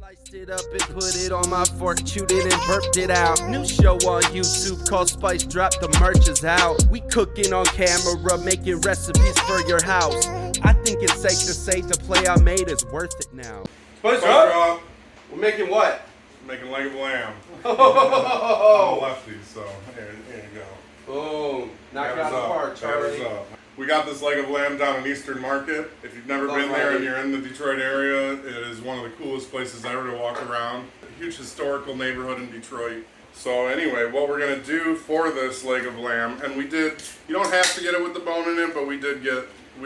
Sliced it up and put it on my fork, chewed it and burped it out. New show on YouTube called SpiceDropped, the merch is out. We cooking on camera, making recipes for your house. I think it's safe to say the play I made is worth it now. SpiceDropped. We're making what? Making leg of lamb. Oh, I'm a lefty, so here you go. boom. Knock it out of the park, Charlie. We got this leg of lamb down in Eastern Market. If you've never been there and you're in the Detroit area, it is one of the coolest places ever to walk around. A huge historical neighborhood in Detroit. So anyway, what we're gonna do for this leg of lamb, and you don't have to get it with the bone in it, but we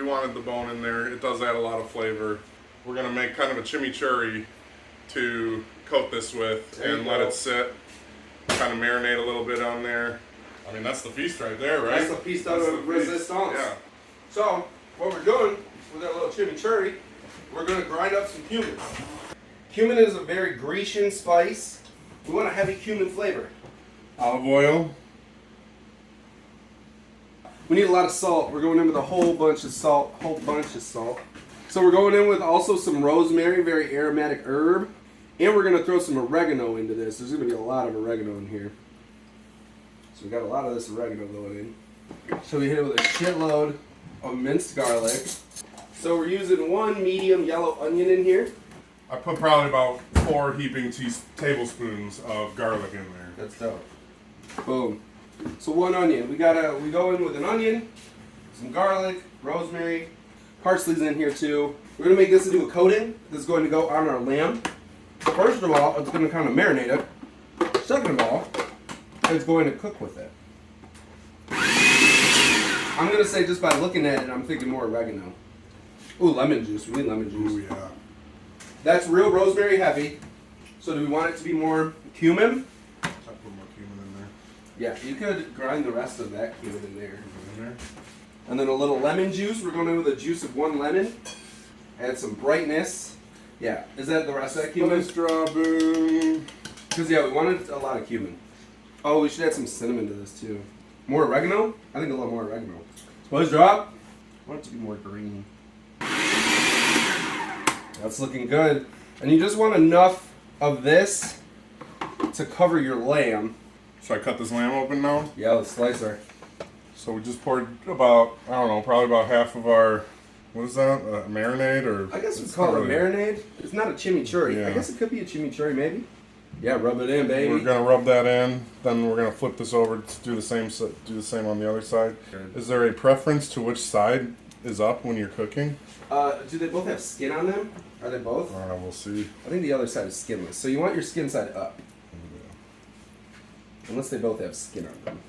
wanted the bone in there. It does add a lot of flavor. We're gonna make kind of a chimichurri to coat this with and let it sit, kind of marinate a little bit on there. I mean, that's the feast right there, right? That's the piece de resistance. Yeah. So, what we're doing with our little chimichurri, we're going to grind up some cumin. Cumin is a very Grecian spice. We want a heavy cumin flavor. Olive oil. We need a lot of salt. We're going in with a whole bunch of salt. So we're going in with also some rosemary, very aromatic herb. And we're going to throw some oregano into this. There's going to be a lot of oregano in here. So we got a lot of this oregano going in. So we hit it with a shitload of minced garlic. So we're using one medium yellow onion in here. I put probably about 4 heaping tablespoons of garlic in there. That's dope. Boom. So 1 onion. We go in with an onion, some garlic, rosemary, parsley's in here too. We're gonna make this into a coating that's going to go on our lamb. First of all, it's gonna kind of marinate it. Second of all, it's going to cook with it. I'm gonna say just by looking at it, I'm thinking more oregano. Ooh, lemon juice. We need lemon juice. Ooh, yeah. That's real rosemary heavy. So do we want it to be more cumin? I put more cumin in there. Yeah, you could grind the rest of that cumin in there. In there. And then a little lemon juice. We're going in with the juice of 1 lemon. Add some brightness. Yeah, is that the rest of that cumin? Strawberry. Because yeah, we wanted a lot of cumin. Oh, we should add some cinnamon to this too. More oregano? I think a little more oregano. SpiceDropped. I want it to be more green. That's looking good. And you just want enough of this to cover your lamb. So I cut this lamb open now? Yeah, let's slice her. So we just poured about, I don't know, probably about half of our, what is that, marinade? Or I guess we call it a marinade. It's not a chimichurri. Yeah. I guess it could be a chimichurri maybe. Yeah, rub it in, baby. We're gonna rub that in. Then we're gonna flip this over to do the same on the other side. Is there a preference to which side is up when you're cooking? Do they both have skin on them? Are they both? I don't know. We'll see. I think the other side is skinless. So you want your skin side up. Unless they both have skin on them.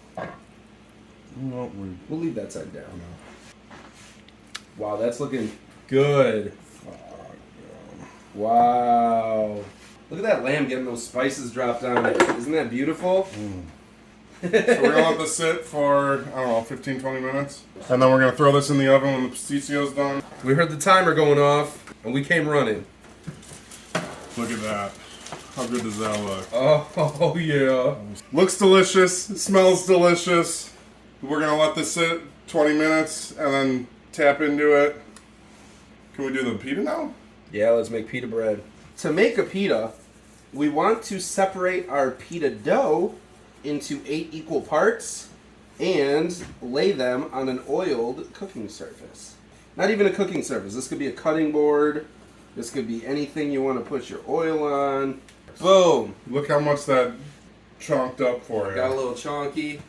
No, We'll leave that side down. Wow, that's looking good. Wow. Look at that lamb getting those spices dropped on it. Isn't that beautiful? So we're gonna let this sit for, I don't know, 15, 20 minutes. And then we're gonna throw this in the oven when the pasticio's done. We heard the timer going off, and we came running. Look at that. How good does that look? Oh yeah. Looks delicious. Smells delicious. We're gonna let this sit 20 minutes and then tap into it. Can we do the pita now? Yeah, let's make pita bread. To make a pita, we want to separate our pita dough into 8 equal parts and lay them on an oiled cooking surface. Not even a cooking surface. This could be a cutting board. This could be anything you want to put your oil on. Boom. Look how much that chunked up for you. Got a little chunky.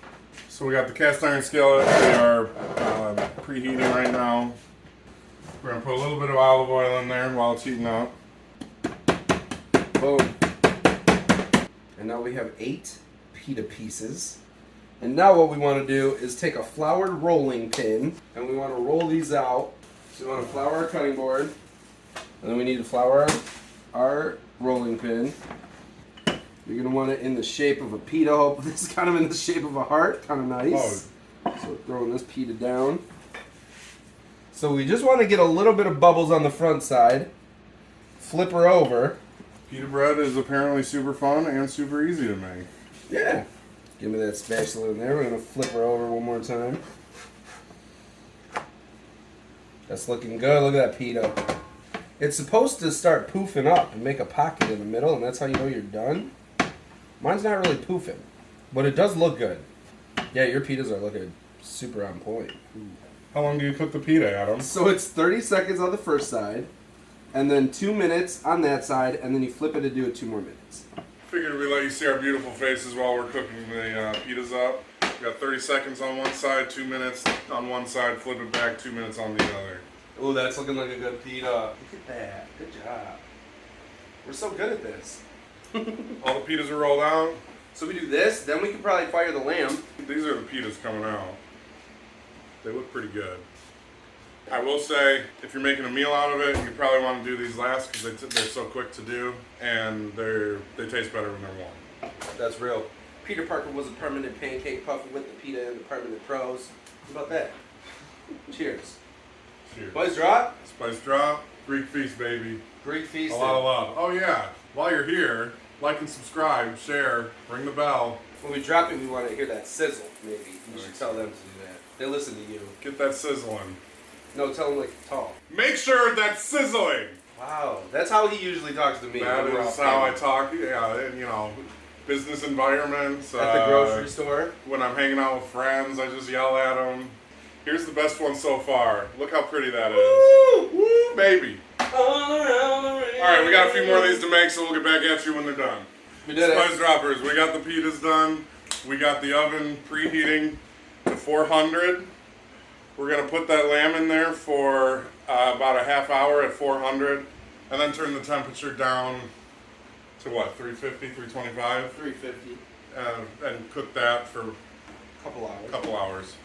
So we got the cast iron skillet. We are preheating right now. We're gonna put a little bit of olive oil in there while it's heating up. Boom. And now we have 8 pita pieces. And now what we want to do is take a floured rolling pin and we want to roll these out. So we want to flour our cutting board. And then we need to flour our rolling pin. You're going to want it in the shape of a pita. Hope this is kind of in the shape of a heart. Kind of nice. Oh. So we're throwing this pita down. So we just want to get a little bit of bubbles on the front side. Flip her over. Pita bread is apparently super fun and super easy to make. Yeah. Give me that spatula in there. We're going to flip her over one more time. That's looking good. Look at that pita. It's supposed to start poofing up and make a pocket in the middle, and that's how you know you're done. Mine's not really poofing, but it does look good. Yeah, your pitas are looking super on point. How long do you cook the pita, Adam? So it's 30 seconds on the first side, and then 2 minutes on that side, and then you flip it and do it 2 more minutes. Figured we'd let you see our beautiful faces while we're cooking the pitas up. We got 30 seconds on one side, 2 minutes on one side, flip it back, 2 minutes on the other. Oh, that's looking like a good pita. Look at that. Good job. We're so good at this. All the pitas are rolled out. So we do this, then we can probably fire the lamb. These are the pitas coming out. They look pretty good. I will say, if you're making a meal out of it, you probably want to do these last because they're so quick to do, and they taste better when they're warm. That's real. Peter Parker was a permanent pancake puff with the pita and the permanent pros. How about that? Cheers. Cheers. SpiceDropped? SpiceDropped. Greek feast, baby. Greek feast. A lot of love. Oh yeah. While you're here, like and subscribe, share, ring the bell. When we drop it, we want to hear that sizzle, maybe. You should tell them to do that. They listen to you. Get that sizzling. No, tell them like tall. Make sure that's sizzling. Wow. That's how he usually talks to me. That is how I talk. Yeah, and you know, business environments. At the grocery store. When I'm hanging out with friends, I just yell at them. Here's the best one so far. Look how pretty that is. Woo! Woo! Baby. All around the ring. Alright, we got a few more of these to make, so we'll get back at you when they're done. We did Spice it. droppers. We got the pitas done. We got the oven preheating to 400. We're going to put that lamb in there for about a half hour at 400, and then turn the temperature down to what, 350, 325? 350. And cook that for Couple hours. couple hours.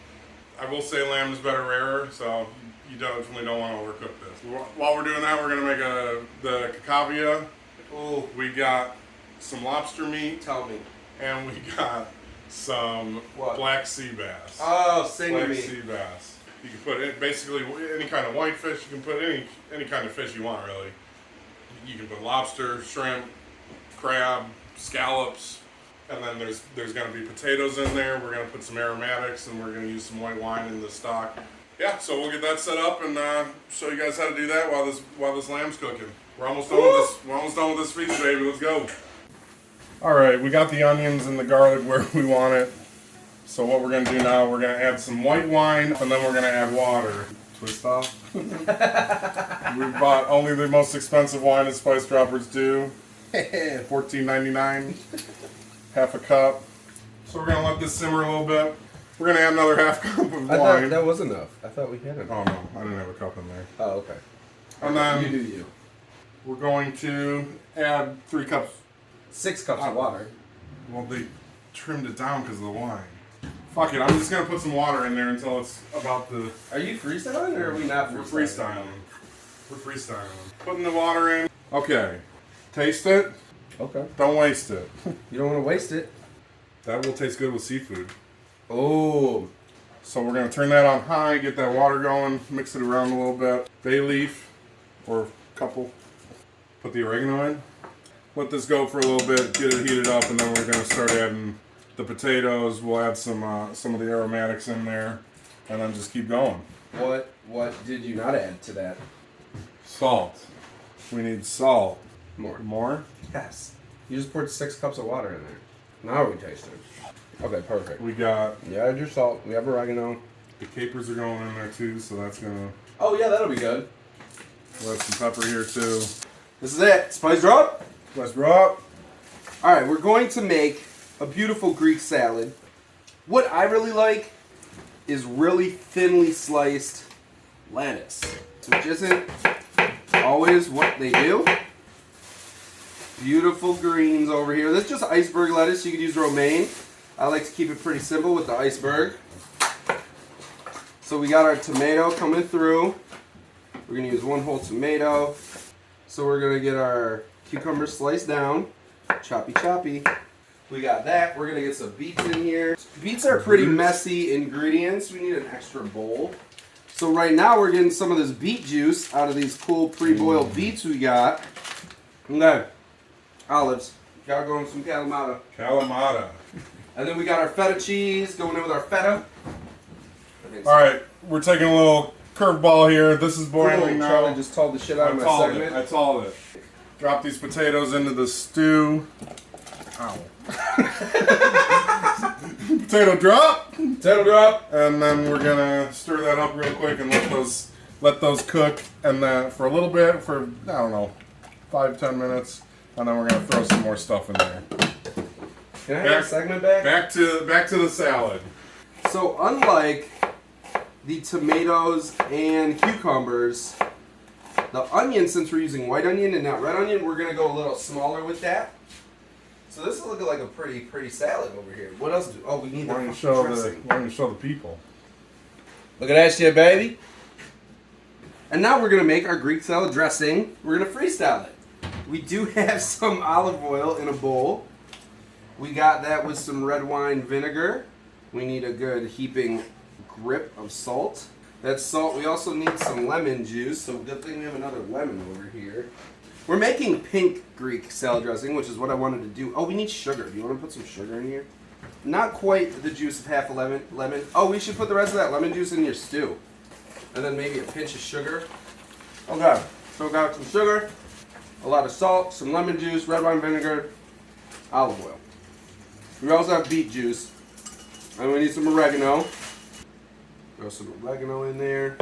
I will say lamb is better rarer, so you definitely don't want to overcook this. While we're doing that, we're going to make the cacavia. Oh, We got some lobster meat, tell me. and we got some What? black sea bass. Oh, sing to Black me. sea bass. You can put it basically any kind of white fish. You can put any kind of fish you want, really. You can put lobster, shrimp, crab, scallops, and then there's going to be potatoes in there. We're going to put some aromatics, and we're going to use some white wine in the stock. Yeah, so we'll get that set up and show you guys how to do that while this lamb's cooking. We're almost done with this. We're almost done with this feast, baby. Let's go. All right, we got the onions and the garlic where we want it. So what we're gonna do now, we're gonna add some white wine, and then we're gonna add water. Twist off. We bought only the most expensive wine that Spice Droppers do. $14.99. Half a cup. So we're gonna let this simmer a little bit. We're gonna add another half cup of wine. I thought that was enough. I thought we had it. Oh no, I didn't have a cup in there. Oh, okay. And then You do you. we're going to add 3 cups. 6 cups of water. Well, they trimmed it down because of the wine. Fuck it, I'm just gonna put some water in there until it's about the. Are you freestyling or are we not We're freestyling? freestyling. We're freestyling. Putting the water in. Okay. Taste it. Okay. Don't waste it. You don't want to waste it. That will taste good with seafood. Oh. So we're gonna turn that on high, get that water going, mix it around a little bit. Bay leaf, or a couple. Put the oregano in. Let this go for a little bit, get it heated up, and then we're gonna start adding the potatoes. We'll add some of the aromatics in there, and then just keep going. What did you not add to that? Salt. We need salt. More. More? Yes. You just poured 6 cups of water in there. Now we taste it. Okay, perfect. We got You add your salt. We have oregano. the capers are going in there too, so that's gonna. Oh yeah, that'll be good. We'll have some pepper here too. This is it. SpiceDropped. Let's drop. All right, we're going to make a beautiful Greek salad. What I really like is really thinly sliced lettuce, which isn't always what they do. Beautiful greens over here. This is just iceberg lettuce. You could use romaine. I like to keep it pretty simple with the iceberg. So we got our tomato coming through. We're going to use 1 whole tomato. So we're going to get our cucumber sliced down. Choppy choppy. We got that. We're going to get some beets in here. Beets are pretty messy ingredients. We need an extra bowl. So right now we're getting some of this beet juice out of these cool pre-boiled beets we got. Okay. Olives. Got going with some Kalamata. Kalamata. And then we got our feta cheese going in with our feta. All right, we're taking a little curveball here. This is boiling now. Charlie just told the shit out of my segment. I told it. Drop these potatoes into the stew. Ow. Potato drop. Potato drop. And then we're gonna stir that up real quick and let those cook, and then for a little bit, for I don't know, 5-10 minutes, and then we're gonna throw some more stuff in there. Can I have a segment back? Back to the salad. So unlike the tomatoes and cucumbers, the onion, since we're using white onion and not red onion, we're gonna go a little smaller with that. So this is looking like a pretty salad over here. What else do? Oh, we need the dressing. Why don't you show the people? Look at that shit, baby. And now we're gonna make our Greek salad dressing. We're gonna freestyle it. We do have some olive oil in a bowl. We got that with some red wine vinegar. We need a good heaping grip of salt. That's salt. We also need some lemon juice, so good thing we have another lemon over here. We're making pink Greek salad dressing, which is what I wanted to do. Oh, we need sugar. Do you want to put some sugar in here? Not quite the juice of half a lemon. Oh, we should put the rest of that lemon juice in your stew. And then maybe a pinch of sugar. Okay, so we got some sugar, a lot of salt, some lemon juice, red wine vinegar, olive oil. We also have beet juice. And we need some oregano. Throw some oregano in there.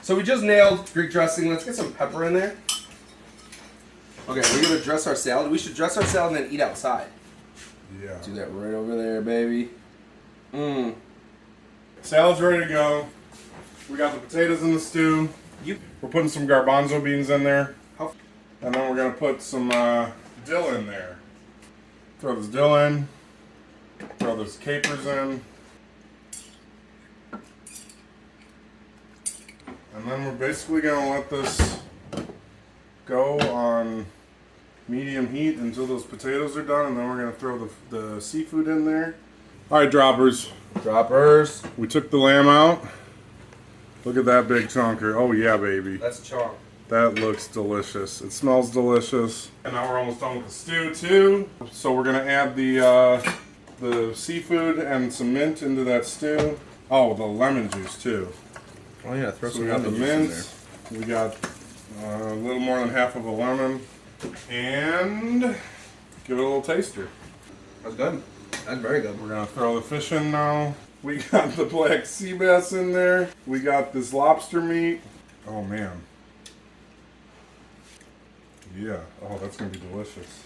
So we just nailed Greek dressing. Let's get some pepper in there. Okay, we're gonna dress our salad. We should dress our salad and then eat outside. Yeah. Do that right over there, baby. Salad's ready to go. We got the potatoes in the stew. We're putting some garbanzo beans in there. And then we're gonna put some dill in there. Throw this dill in. Throw those capers in. And then we're basically gonna let this go on medium heat until those potatoes are done, and then we're gonna throw the seafood in there. All right, droppers. Droppers. We took the lamb out. Look at that big chunker. Oh yeah, baby. That's chunk. That looks delicious. It smells delicious. And now we're almost done with the stew too. So we're gonna add the seafood and some mint into that stew. Oh, the lemon juice too. Oh yeah, throw So some we got the lemon juice in mint. there. We got a little more than half of a lemon, and give it a little taster. That's good. That's very good. We're gonna throw the fish in now. We got the black sea bass in there. We got this lobster meat. Oh man. Yeah. Oh, that's gonna be delicious.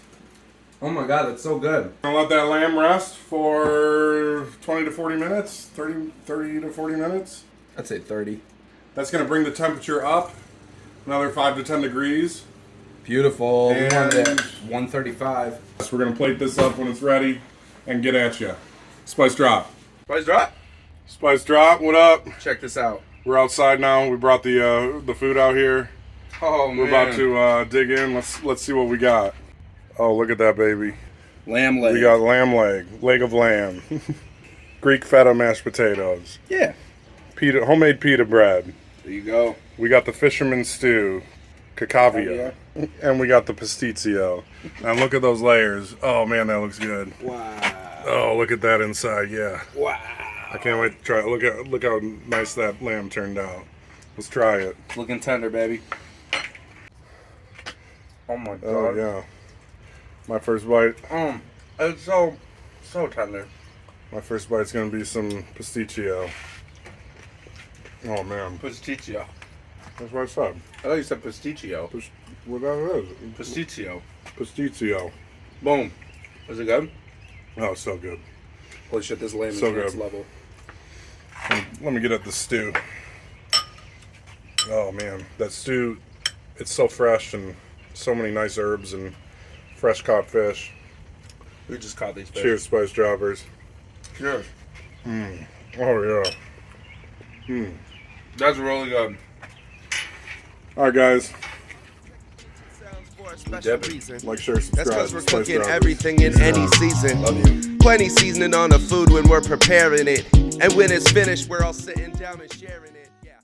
Oh my god, that's so good. Gonna let that lamb rest for 20 to 40 minutes. 30 to 40 minutes. I'd say 30. That's gonna bring the temperature up another 5 to 10 degrees. Beautiful. And We wanted it 135. So we're gonna plate this up when it's ready and get at you. Spice drop. Spice drop. Spice drop. What up? Check this out. We're outside now. We brought the food out here. Oh man. We're about to dig in. Let's see what we got. Oh, look at that baby. Lamb leg. We got lamb leg of lamb, Greek feta mashed potatoes. Yeah. Pita, homemade pita bread. There you go. We got the fisherman stew, cacavia, and we got the pasticcio. And look at those layers. Oh man, that looks good. Wow. Oh, look at that inside. Yeah. Wow. I can't wait to try it. Look how nice that lamb turned out. Let's try it. It's looking tender, baby. Oh my god. Oh yeah. My first bite. It's so tender. My first bite's gonna be some pasticcio. Oh man. Pasticcio. That's what I said. I thought you said pasticcio. What that is? Pasticcio. Pasticcio. Boom. Was it good? Oh, so good. Holy shit, this lamb is So next good. level. Let me get at the stew. Oh man, that stew, it's so fresh and so many nice herbs and fresh caught fish. We just caught these fish. Cheers, Spice Droppers. Cheers. Oh yeah. That's really good. All right, guys. Special reason. Like, share, subscribe. That's because we're Spice cooking Droppers. everything in any season. Love you. Plenty seasoning on the food when we're preparing it. And when it's finished, we're all sitting down and sharing it.